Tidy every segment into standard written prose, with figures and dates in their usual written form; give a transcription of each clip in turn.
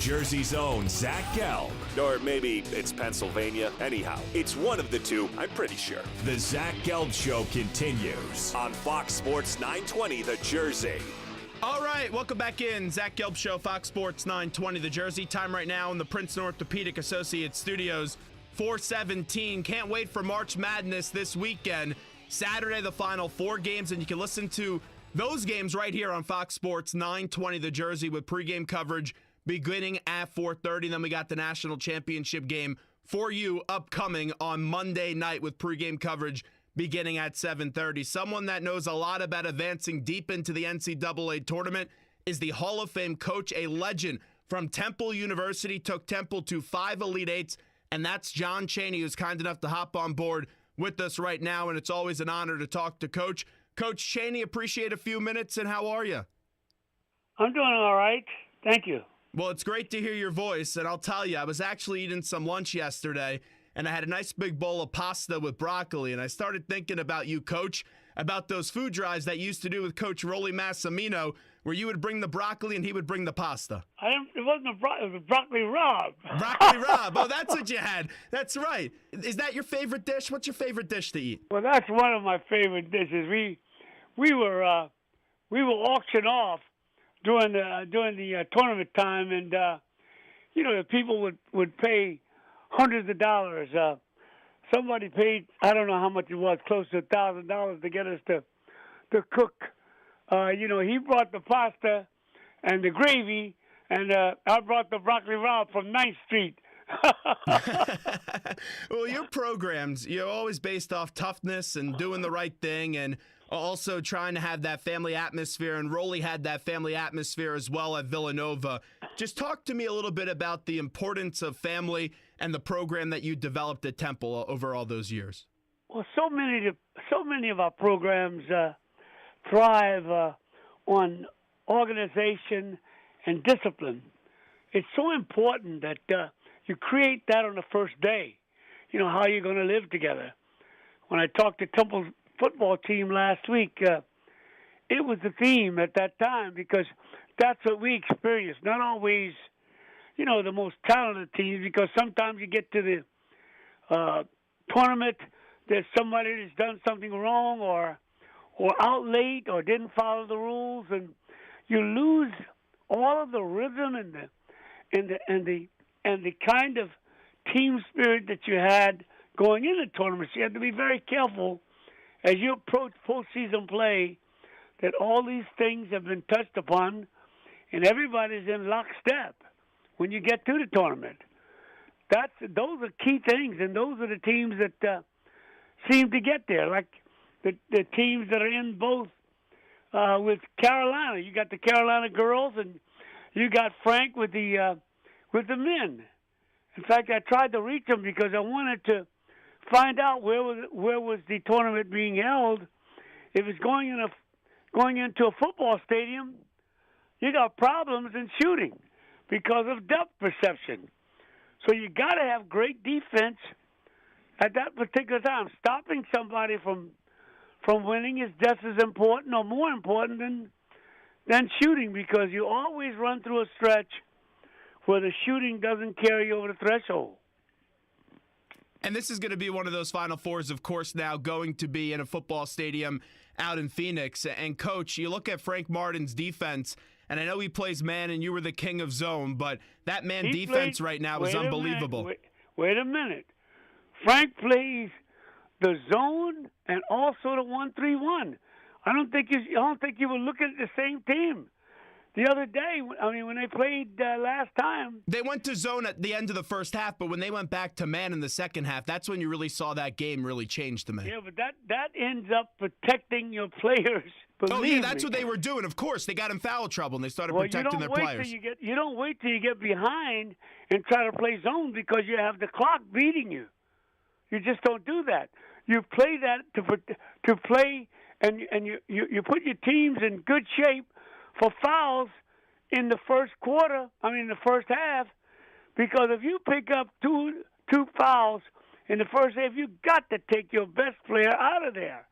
Jersey's own Zach Gelb. Or maybe it's Pennsylvania. Anyhow, it's one of the two, I'm pretty sure. The Zach Gelb Show continues On Fox Sports 920, The Jersey. All right, welcome back in. Zach Gelb Show, Fox Sports 920, The Jersey. Time right now in the Princeton Orthopedic Associates Studios, 4:17. Can't wait for March Madness this weekend. Saturday, the final 4 games, and you can listen to those games right here on Fox Sports 920, The Jersey, with pregame coverage beginning at 4:30. Then we got the national championship game for you upcoming on Monday night with pregame coverage beginning at 7:30. Someone that knows a lot about advancing deep into the NCAA tournament is the Hall of Fame coach, a legend from Temple University, took Temple to 5 Elite Eights, and that's John Chaney, who's kind enough to hop on board with us right now, and it's always an honor to talk to Coach. Coach Chaney, appreciate a few minutes, and how are you? I'm doing all right. Thank you. Well, it's great to hear your voice, and I'll tell you, I was actually eating some lunch yesterday, and I had a nice big bowl of pasta with broccoli, and I started thinking about you, Coach, about those food drives that you used to do with Coach Rolly Massimino, where you would bring the broccoli and he would bring the pasta. It wasn't it was Broccoli Rob. Broccoli Rob. Oh, that's what you had. That's right. Is that your favorite dish? What's your favorite dish to eat? Well, that's one of my favorite dishes. We were auctioned off during the tournament time, and the people would pay hundreds of dollars. Somebody paid, I don't know how much it was, close to $1,000 to get us to cook. He brought the pasta and the gravy, and I brought the broccoli raw from 9th Street. Well, your programs, you're always based off toughness and doing the right thing, and also trying to have that family atmosphere, and Rolly had that family atmosphere as well at Villanova. Just talk to me a little bit about the importance of family and the program that you developed at Temple over all those years. Well, so many of our programs thrive on organization and discipline. It's so important that you create that on the first day. How you're going to live together. When I talked to Temple's football team last week, it was the theme at that time, because that's what we experienced. Not always, the most talented teams, because sometimes you get to the tournament, there's somebody that's done something wrong or out late or didn't follow the rules, and you lose all of the rhythm and the kind of team spirit that you had going into tournaments. You have to be very careful as you approach postseason play that all these things have been touched upon, and everybody's in lockstep when you get to the tournament. Those are key things, and those are the teams that seem to get there, like the teams that are in both with Carolina. You got the Carolina girls, and you got Frank with the men. In fact, I tried to reach them because I wanted to find out where was the tournament being held. If it's going into a football stadium, you got problems in shooting because of depth perception. So you got to have great defense at that particular time. Stopping somebody from winning is just as important or more important than shooting, because you always run through a stretch where the shooting doesn't carry over the threshold. And this is going to be one of those Final Fours, of course, now going to be in a football stadium out in Phoenix. And, Coach, you look at Frank Martin's defense, and I know he plays man and you were the king of zone, but that man defense right now is unbelievable. Wait a minute. Frank plays the zone and also the 1-3-1. I don't think you were looking at the same team. The other day, when they played last time. They went to zone at the end of the first half, but when they went back to man in the second half, that's when you really saw that game really change to me. Yeah, but that ends up protecting your players. Oh, yeah, that's what they were doing. Of course, they got in foul trouble, and they started protecting their players. You don't wait till you get behind and try to play zone because you have the clock beating you. You just don't do that. You play that to play, and you put your teams in good shape for fouls in the first half, because if you pick up two fouls in the first half, you got to take your best player out of there.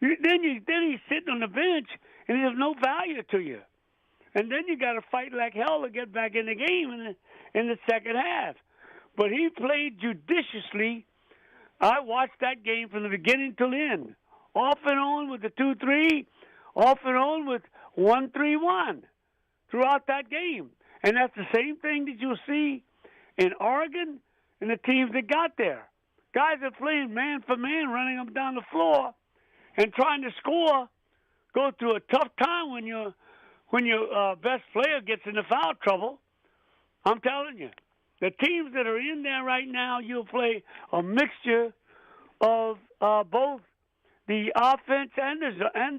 Then he's sitting on the bench, and he has no value to you. And then you got to fight like hell to get back in the game in the second half. But he played judiciously. I watched that game from the beginning till the end, off and on with the 2-3, off and on with 1-3-1 throughout that game. And that's the same thing that you'll see in Oregon and the teams that got there. Guys are playing man for man, running them down the floor and trying to score, go through a tough time when your best player gets into foul trouble. I'm telling you, the teams that are in there right now, you'll play a mixture of both the offense and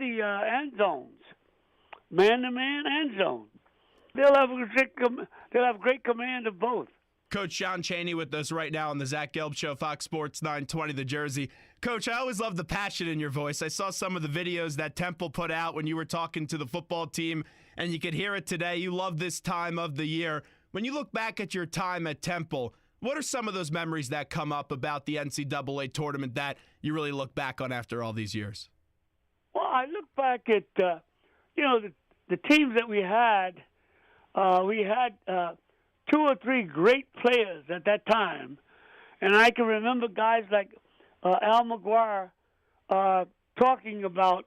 the end zones, man to man and zone. They'll have great command of both. Coach Sean Chaney with us right now on the Zach Gelb Show, Fox Sports 920 The Jersey. Coach, I always love the passion in your voice. I saw some of the videos that Temple put out when you were talking to the football team, and you could hear it today. You love this time of the year. When you look back at your time at Temple, what are some of those memories that come up about the NCAA tournament that you really look back on after all these years? Well, I look back at, the teams that we had. We had 2 or 3 great players at that time. And I can remember guys like Al McGuire talking about,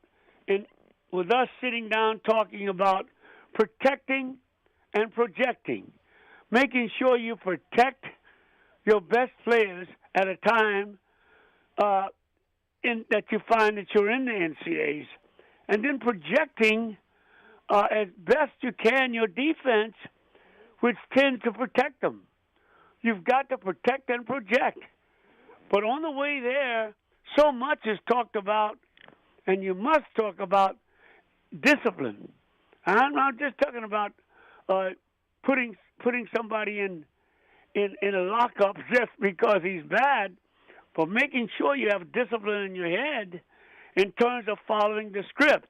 with us sitting down talking about protecting and projecting, making sure you protect your best players at a time that you find that you're in the NCAAs, and then projecting as best you can your defense, which tends to protect them. You've got to protect and project. But on the way there, so much is talked about, and you must talk about discipline. And I'm not just talking about putting somebody in a lockup just because he's bad, but making sure you have discipline in your head in terms of following the script.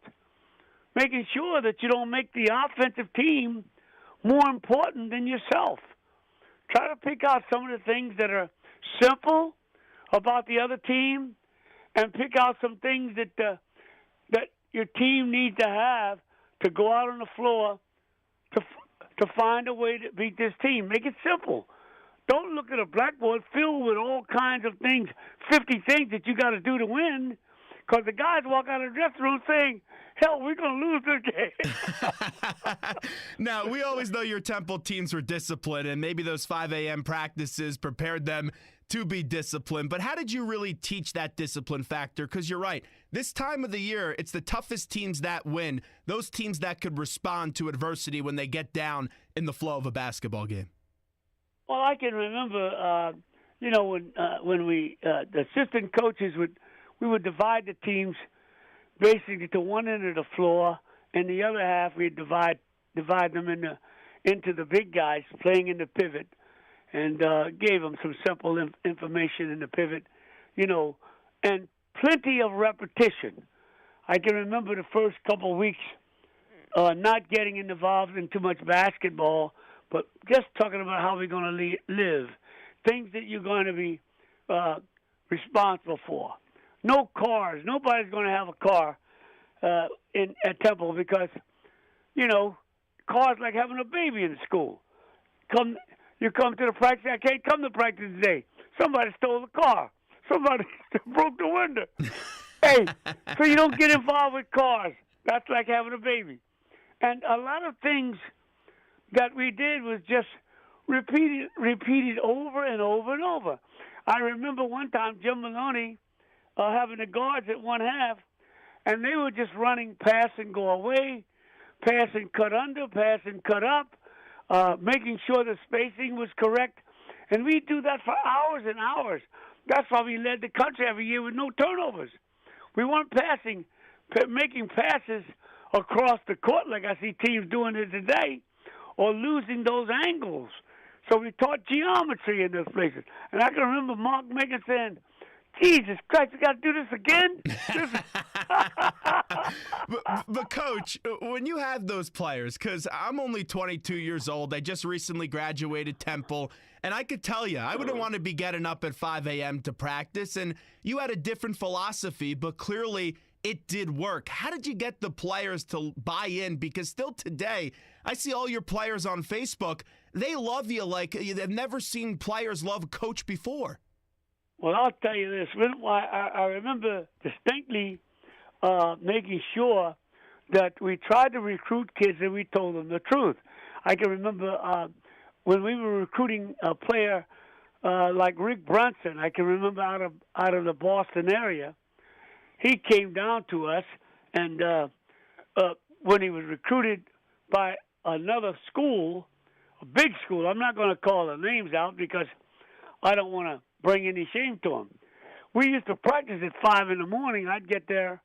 Making sure that you don't make the offensive team more important than yourself. Try to pick out some of the things that are simple about the other team, and pick out some things that your team needs to have to go out on the floor to find a way to beat this team. Make it simple. Don't look at a blackboard filled with all kinds of things, 50 things that you got to do to win, because the guys walk out of the dressing room saying, hell, we're going to lose this game. Now, we always know your Temple teams were disciplined, and maybe those 5 a.m. practices prepared them to be disciplined. But how did you really teach that discipline factor? Because you're right. This time of the year, it's the toughest teams that win, those teams that could respond to adversity when they get down in the flow of a basketball game. Well, I can remember, when we, the assistant coaches we would divide the teams basically to one end of the floor, and the other half we'd divide them into the big guys playing in the pivot, and gave them some simple information in the pivot, and plenty of repetition. I can remember the first couple of weeks not getting involved in too much basketball, but just talking about how we're going to live, things that you're going to be responsible for. No cars. Nobody's going to have a car at Temple because, cars like having a baby in school. You come to the practice. I can't come to practice today. Somebody stole the car. Somebody broke the window. Hey, so you don't get involved with cars. That's like having a baby. And a lot of things that we did was just repeated over and over and over. I remember one time Jim Maloney having the guards at one half, and they were just running pass and go away, pass and cut under, pass and cut up, making sure the spacing was correct. And we do that for hours and hours. That's why we led the country every year with no turnovers. We weren't making passes across the court like I see teams doing it today, or losing those angles. So we taught geometry in those places. And I can remember Mark Megan saying, Jesus Christ, we got to do this again? But Coach, when you have those players, because I'm only 22 years old, I just recently graduated Temple, and I could tell you, I wouldn't want to be getting up at 5 a.m. to practice, and you had a different philosophy, but clearly it did work. How did you get the players to buy in? Because still today, I see all your players on Facebook. They love you like they've never seen players love a coach before. Well, I'll tell you this. I remember distinctly making sure that we tried to recruit kids and we told them the truth. I can remember when we were recruiting a player like Rick Brunson. I can remember out of the Boston area. He came down to us, and when he was recruited by another school, a big school, I'm not going to call the names out because I don't want to bring any shame to him. We used to practice at 5 in the morning. I'd get there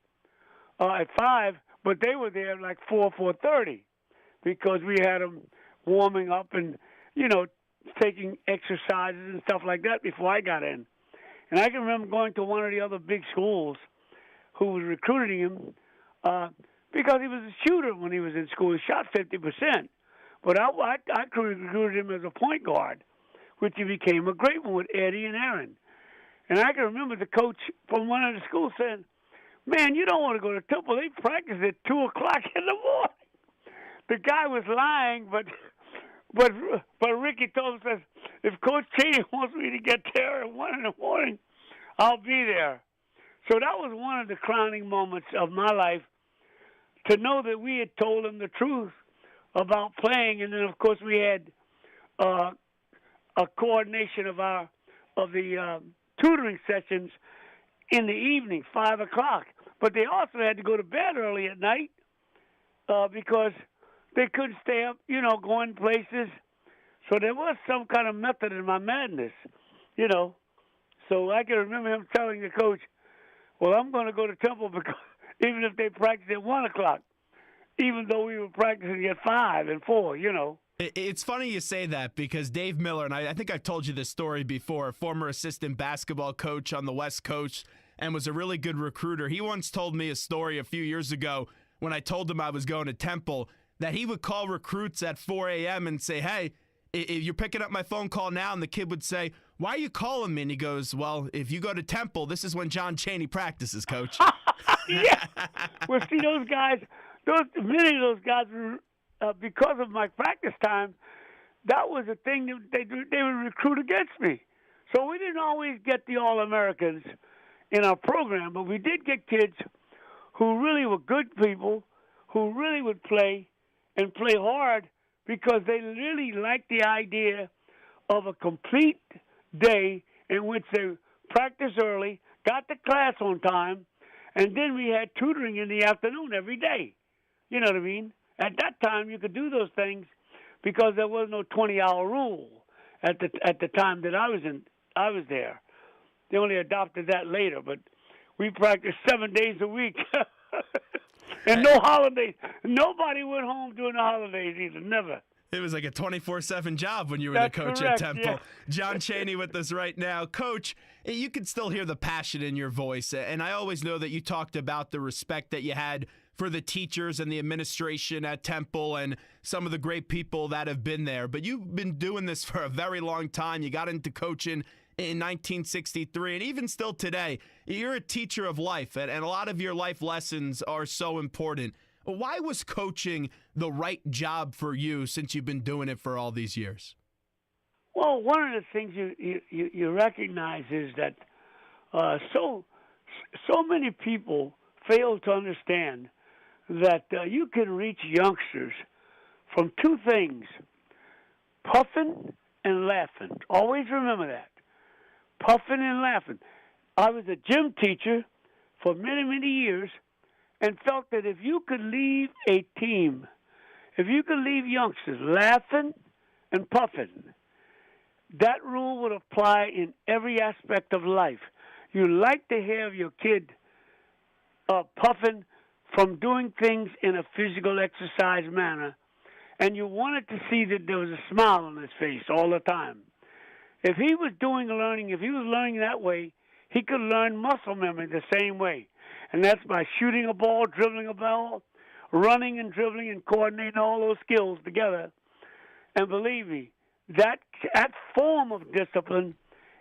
at 5, but they were there like 4:30 because we had them warming up and, taking exercises and stuff like that before I got in. And I can remember going to one of the other big schools who was recruiting him because he was a shooter when he was in school. He shot 50%. But I recruited him as a point guard, which he became a great one with Eddie and Aaron. And I can remember the coach from one of the schools saying, "Man, you don't want to go to Temple. They practice at 2 o'clock in the morning." The guy was lying, but Ricky told us, if Coach Chaney wants me to get there at 1 in the morning, I'll be there. So that was one of the crowning moments of my life, to know that we had told him the truth about playing. And then, of course, we had a coordination of the tutoring sessions in the evening, 5 o'clock. But they also had to go to bed early at night because they couldn't stay up, going places. So there was some kind of method in my madness, So I can remember him telling the coach, "Well, I'm going to go to Temple because even if they practice at 1 o'clock, even though we were practicing at 5 and 4, It's funny you say that because Dave Miller, and I think I've told you this story before, former assistant basketball coach on the West Coast and was a really good recruiter. He once told me a story a few years ago when I told him I was going to Temple that he would call recruits at 4 a.m. and say, "Hey, if you're picking up my phone call now," and the kid would say, "Why are you calling me?" And he goes, "Well, if you go to Temple, this is when John Chaney practices, Coach." Yeah. Well, see, many of those guys were, because of my practice time, that was a thing that they would recruit against me. So we didn't always get the All-Americans in our program, but we did get kids who really were good people, who really would play and play hard because they really liked the idea of a complete day in which they practiced early, got to class on time, and then we had tutoring in the afternoon every day. You know what I mean? At that time, you could do those things because there was no 20-hour rule at the time that I was there. They only adopted that later, but we practiced 7 days a week. And no holidays. Nobody went home during the holidays either. Never. It was like a 24/7 job when you were That's the coach correct, at Temple. yeah. John Chaney with us right now. Coach, you can still hear the passion in your voice, and I always know that you talked about the respect that you had for the teachers and the administration at Temple and some of the great people that have been there. But you've been doing this for a very long time. You got into coaching in 1963, and even still today, you're a teacher of life, and a lot of your life lessons are so important. Why was coaching the right job for you since you've been doing it for all these years? Well, one of the things you recognize is that so many people fail to understand that you can reach youngsters from two things: puffing and laughing. Always remember that. Puffing and laughing. I was a gym teacher for many, many years and felt that if you could leave a team, if you could leave youngsters laughing and puffing, that rule would apply in every aspect of life. You like to have your kid puffing from doing things in a physical exercise manner, and you wanted to see that there was a smile on his face all the time. If he was learning that way, he could learn muscle memory the same way. And that's by shooting a ball, dribbling a ball, running and dribbling and coordinating all those skills together. And believe me, that form of discipline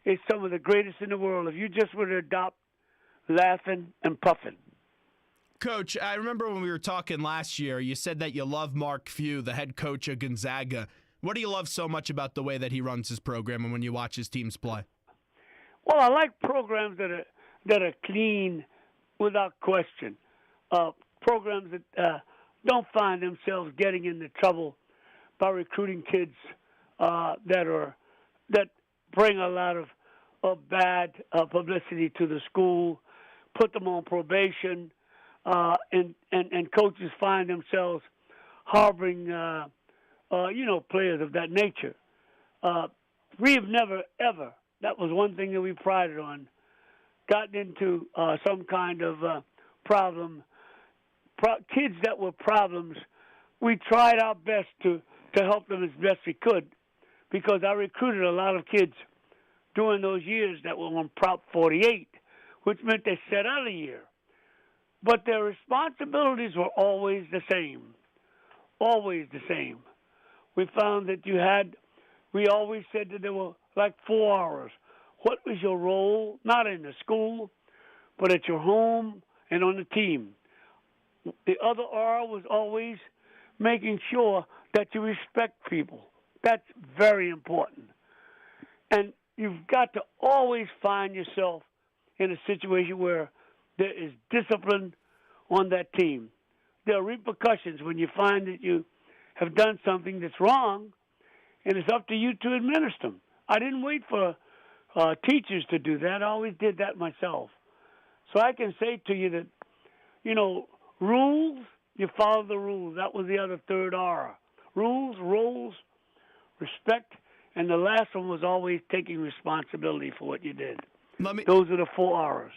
is some of the greatest in the world if you just were to adopt laughing and puffing. Coach, I remember when we were talking last year, you said that you love Mark Few, the head coach of Gonzaga. What do you love so much about the way that he runs his program and when you watch his teams play? Well, I like programs that are clean without question. Programs that don't find themselves getting into trouble by recruiting kids that bring a lot of bad publicity to the school, put them on probation, and coaches find themselves harboring players of that nature. We have never ever. That was one thing that we prided on. Gotten into some kind of problem. Kids that were problems, we tried our best to help them as best we could, because I recruited a lot of kids during those years that were on Prop 48, which meant they sat out a year. But their responsibilities were always the same. Always the same. We found that we always said that there were like 4 hours. What was your role, not in the school, but at your home and on the team? The other R was always making sure that you respect people. That's very important. And you've got to always find yourself in a situation where there is discipline on that team. There are repercussions when you find that you have done something that's wrong, and it's up to you to administer them. I didn't wait for teachers to do that. I always did that myself. So I can say to you that, rules, you follow the rules. That was the other third R. Rules, roles, respect, and the last one was always taking responsibility for what you did. Those are the 4 R's.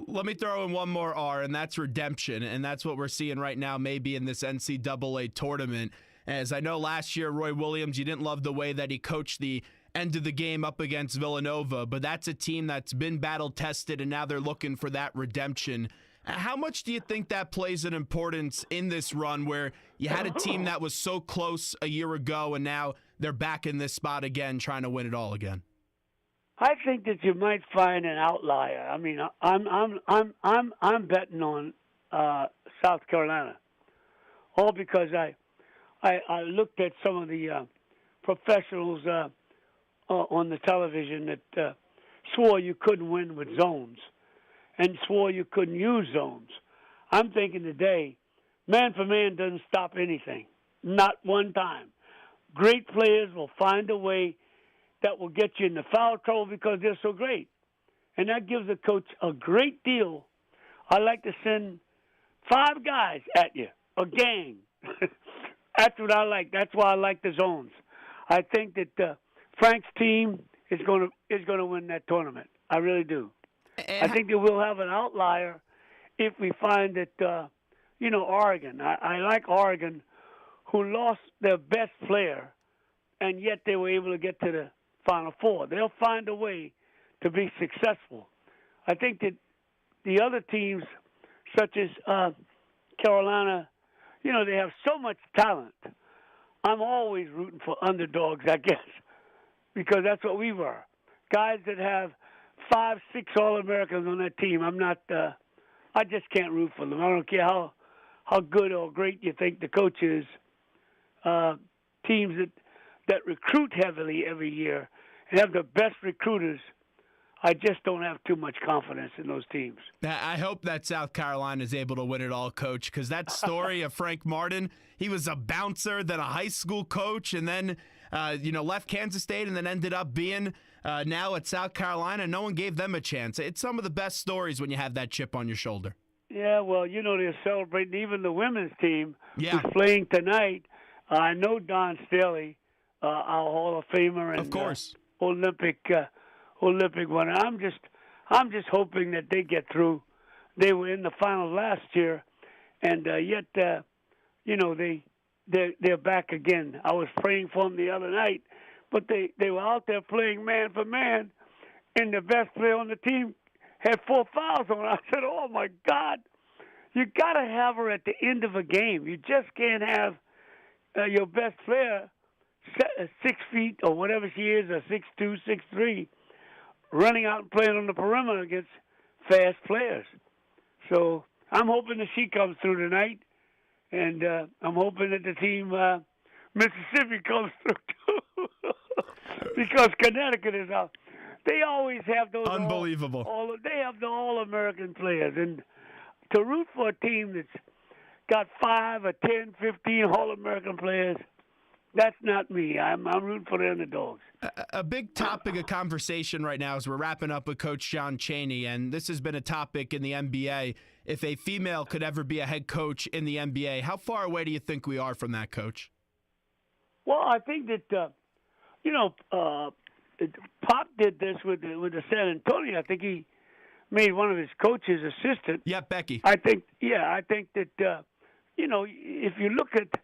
Let me throw in one more R, and that's redemption, and that's what we're seeing right now maybe in this NCAA tournament. As I know last year, Roy Williams, you didn't love the way that he coached the end of the game up against Villanova, but that's a team that's been battle-tested, and now they're looking for that redemption. How much do you think that plays an importance in this run where you had a team that was so close a year ago, and now they're back in this spot again trying to win it all again? I think that you might find an outlier. I mean, I'm betting on South Carolina, all because I looked at some of the professionals on the television that swore you couldn't win with zones and swore you couldn't use zones. I'm thinking today, man for man doesn't stop anything, not one time. Great players will find a way that will get you into foul trouble because they're so great. And that gives a coach a great deal. I like to send 5 guys at you, a gang. That's what I like. That's why I like the zones. I think that Frank's team is going to win that tournament. I really do. I think that we'll have an outlier if we find that, Oregon. I like Oregon, who lost their best player, and yet they were able to get to the Final Four. They'll find a way to be successful. I think that the other teams, such as Carolina, they have so much talent. I'm always rooting for underdogs, I guess, because that's what we were. Guys that have 5, 6 All-Americans on that team. I just can't root for them. I don't care how good or great you think the coach is. Teams that recruit heavily every year and have the best recruiters, I just don't have too much confidence in those teams. I hope that South Carolina is able to win it all, Coach, because that story of Frank Martin, he was a bouncer, then a high school coach, and then left Kansas State and then ended up being now at South Carolina. No one gave them a chance. It's some of the best stories when you have that chip on your shoulder. Yeah, well, they're celebrating even the women's team who's playing tonight. I know Don Staley, our Hall of Famer and of course. Olympic winner. I'm just hoping that they get through. They were in the final last year, and yet they're back again. I was praying for them the other night, but they were out there playing man for man, and the best player on the team had 4 fouls on her. I said, "Oh my God, you got to have her at the end of a game. You just can't have your best player 6 feet or whatever she is, or 6'2", 6'3", running out and playing on the perimeter against fast players." So I'm hoping that she comes through tonight, and I'm hoping that the team Mississippi comes through too, because Connecticut is out. They always have those unbelievable. They have the All-American players, and to root for a team that's got 5 or 10, 15 All-American players, that's not me. I'm rooting for the underdogs. A big topic of conversation right now as we're wrapping up with Coach John Chaney, and this has been a topic in the NBA. If a female could ever be a head coach in the NBA, how far away do you think we are from that, Coach? Well, I think that Pop did this with the San Antonio. I think he made one of his coaches assistant. Yeah, Becky. I think that if you look at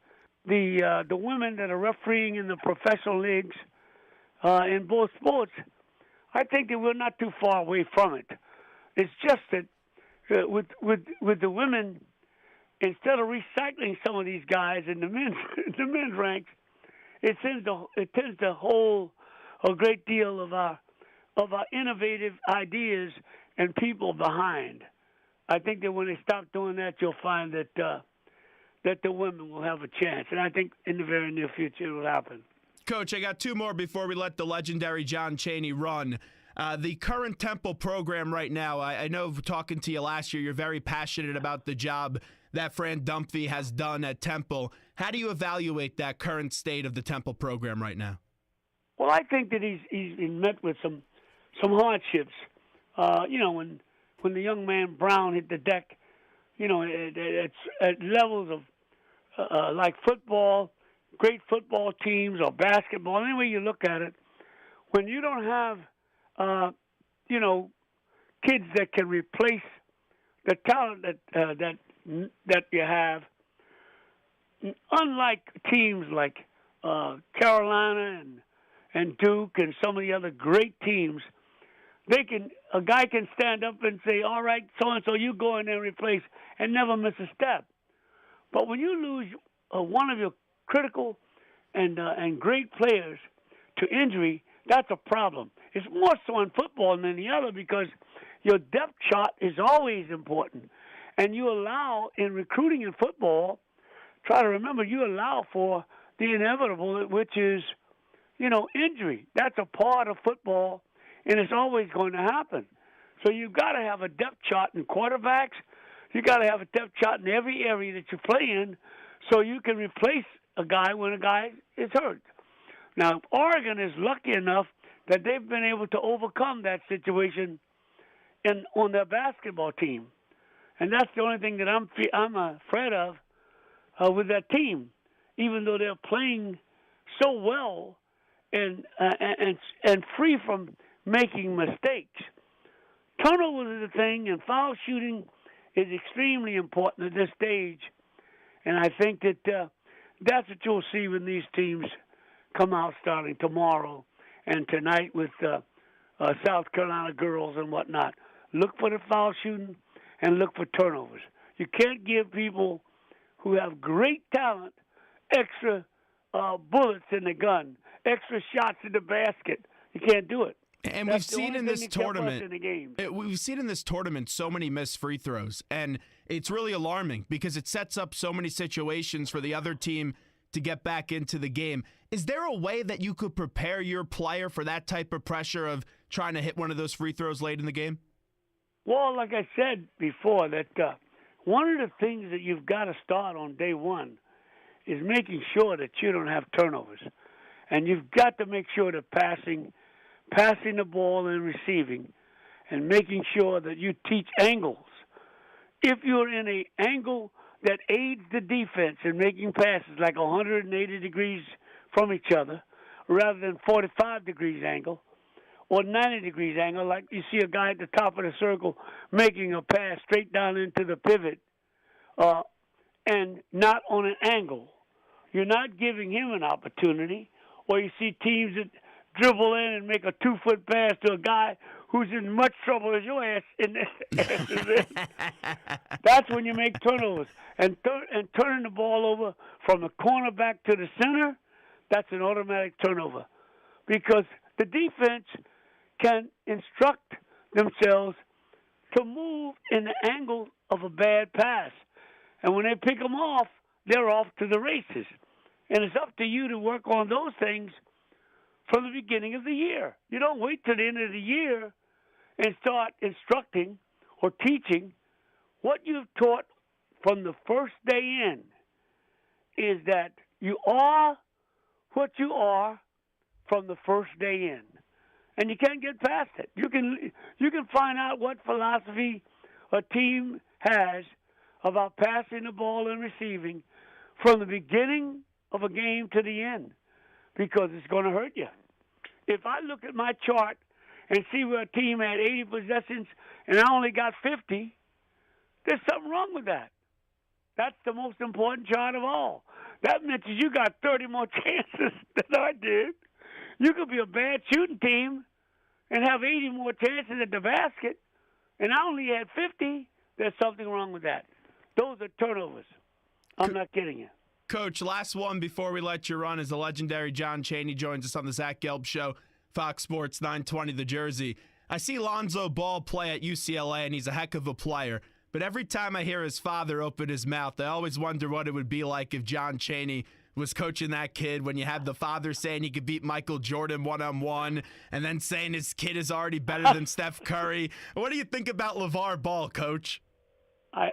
the women that are refereeing in the professional leagues in both sports, I think that we're not too far away from it. It's just that with the women, instead of recycling some of these guys in the men's ranks, it tends to hold a great deal of our innovative ideas and people behind. I think that when they stop doing that, you'll find that the women will have a chance, and I think in the very near future it will happen. Coach, I got 2 more before we let the legendary John Chaney run. The current Temple program right now, I know talking to you last year, you're very passionate about the job that Fran Dunphy has done at Temple. How do you evaluate that current state of the Temple program right now? Well, I think that he's been met with some hardships. When the young man Brown hit the deck, at levels of like football, great football teams, or basketball, any way you look at it, when you don't have kids that can replace the talent that you have, unlike teams like Carolina and Duke and some of the other great teams, a guy can stand up and say, all right, so-and-so, you go in there and replace, and never miss a step. But when you lose one of your critical and great players to injury, that's a problem. It's more so in football than the other because your depth chart is always important. And you allow, in recruiting in football, try to remember, you allow for the inevitable, which is, injury. That's a part of football, and it's always going to happen. So you've got to have a depth chart in quarterbacks. You've got to have a depth chart in every area that you play in so you can replace a guy when a guy is hurt. Now, Oregon is lucky enough that they've been able to overcome that situation on their basketball team. And that's the only thing that I'm afraid of with that team, even though they're playing so well and free from making mistakes. Turnovers is a thing, and foul shooting is extremely important at this stage. And I think that that's what you'll see when these teams come out starting tomorrow and tonight with South Carolina girls and whatnot. Look for the foul shooting and look for turnovers. You can't give people who have great talent extra bullets in the gun, extra shots in the basket. You can't do it. And we've seen in this tournament, so many missed free throws, and it's really alarming because it sets up so many situations for the other team to get back into the game. Is there a way that you could prepare your player for that type of pressure of trying to hit one of those free throws late in the game? Well, like I said before, that one of the things that you've got to start on day one is making sure that you don't have turnovers. And you've got to make sure that passing the ball and receiving, and making sure that you teach angles. If you're in an angle that aids the defense in making passes like 180 degrees from each other rather than 45 degrees angle or 90 degrees angle, like you see a guy at the top of the circle making a pass straight down into the pivot and not on an angle, you're not giving him an opportunity. Or you see teams that dribble in and make a 2-foot pass to a guy who's in much trouble as your ass is in. That's when you make turnovers. And turning the ball over from the corner back to the center, that's an automatic turnover. Because the defense can instruct themselves to move in the angle of a bad pass. And when they pick them off, they're off to the races. And it's up to you to work on those things from the beginning of the year. You don't wait till the end of the year and start instructing or teaching. What you've taught from the first day in is that you are what you are from the first day in. And you can't get past it. You can find out what philosophy a team has about passing the ball and receiving from the beginning of a game to the end, because it's going to hurt you. If I look at my chart and see where a team had 80 possessions and I only got 50, there's something wrong with that. That's the most important chart of all. That means you got 30 more chances than I did. You could be a bad shooting team and have 80 more chances at the basket, and I only had 50. There's something wrong with that. Those are turnovers. I'm not kidding you. Coach, last one before we let you run is the legendary John Chaney joins us on the Zach Gelb Show, Fox Sports 920 The Jersey. I see LaVar Ball play at UCLA, and he's a heck of a player. But every time I hear his father open his mouth, I always wonder what it would be like if John Chaney was coaching that kid, when you have the father saying he could beat Michael Jordan one-on-one and then saying his kid is already better than Steph Curry. What do you think about LaVar Ball, Coach? I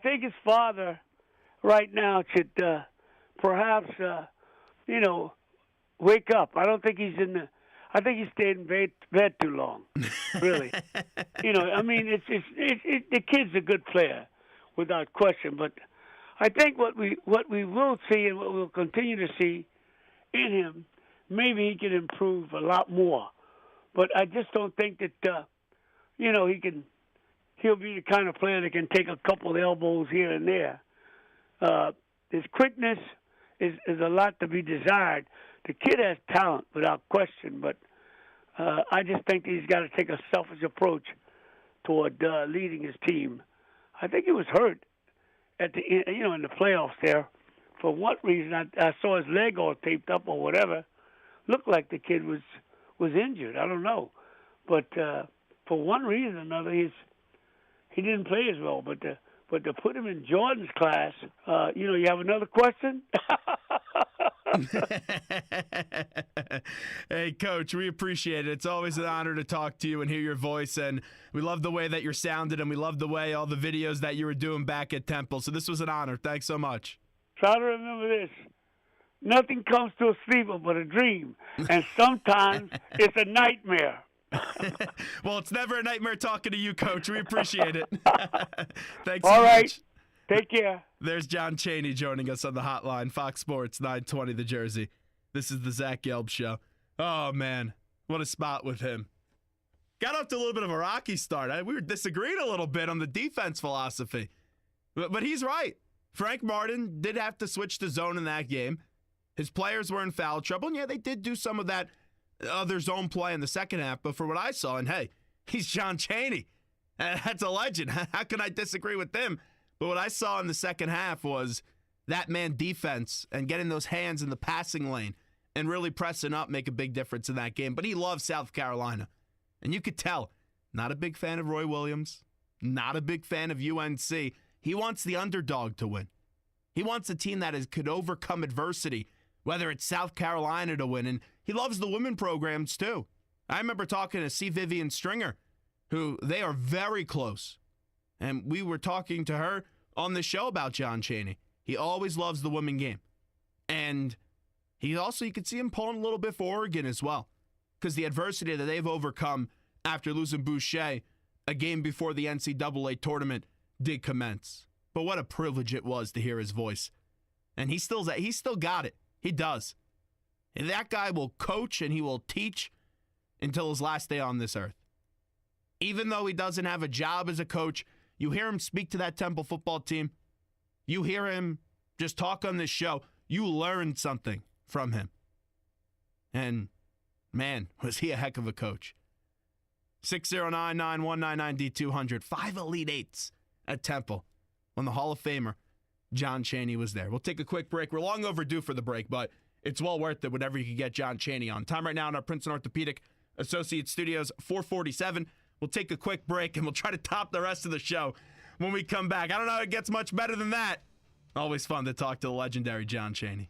think his father right now should perhaps, wake up. I don't think he's I think he stayed in bed too long, really. The kid's a good player, without question. But I think what we will see and what we'll continue to see in him, maybe he can improve a lot more. But I just don't think that, he'll be the kind of player that can take a couple of elbows here and there. His quickness is a lot to be desired. The kid has talent, without question, but I just think he's got to take a selfish approach toward leading his team. I think he was hurt at the in the playoffs there. For what reason? I saw his leg all taped up or whatever. Looked like the kid was injured. I don't know, but for one reason or another, he didn't play as well. But to put him in Jordan's class, you have another question? Hey, Coach, we appreciate it. It's always an honor to talk to you and hear your voice, and we love the way that you're sounded, and we love the way all the videos that you were doing back at Temple. So this was an honor. Thanks so much. Try to remember this. Nothing comes to a sleeper but a dream, and sometimes it's a nightmare. Well, it's never a nightmare talking to you, Coach. We appreciate it. Thanks all so right. much. Take care. There's John Chaney joining us on the hotline, Fox Sports 920 The Jersey. This is the Zach Gelb Show. Oh, man, what a spot with him. Got off to a little bit of a rocky start. We were disagreeing a little bit on the defense philosophy. But he's right. Frank Martin did have to switch to zone in that game. His players were in foul trouble, and yeah, they did do some of that other zone play in the second half. But for what I saw, and hey, he's John Chaney. That's a legend. How can I disagree with him? But what I saw in the second half was that man defense and getting those hands in the passing lane and really pressing up make a big difference in that game. But he loves South Carolina. And you could tell, not a big fan of Roy Williams, not a big fan of UNC. He wants the underdog to win. He wants a team that could overcome adversity, whether it's South Carolina to win. And he loves the women programs too. I remember talking to C. Vivian Stringer, who they are very close. And we were talking to her on the show about John Chaney. He always loves the women game. And he also, you could see him pulling a little bit for Oregon as well, because the adversity that they've overcome after losing Boucher a game before the NCAA tournament did commence. But what a privilege it was to hear his voice. And he's still got it. He does. And that guy will coach and he will teach until his last day on this earth. Even though he doesn't have a job as a coach, you hear him speak to that Temple football team. You hear him just talk on this show. You learn something from him. And, man, was he a heck of a coach. 609-9199-D200. 5 Elite Eights at Temple when the Hall of Famer John Chaney was there. We'll take a quick break. We're long overdue for the break, but it's well worth it whenever you can get John Chaney on. Time right now in our Princeton Orthopedic Associates Studios, 447. We'll take a quick break, and we'll try to top the rest of the show when we come back. I don't know if it gets much better than that. Always fun to talk to the legendary John Chaney.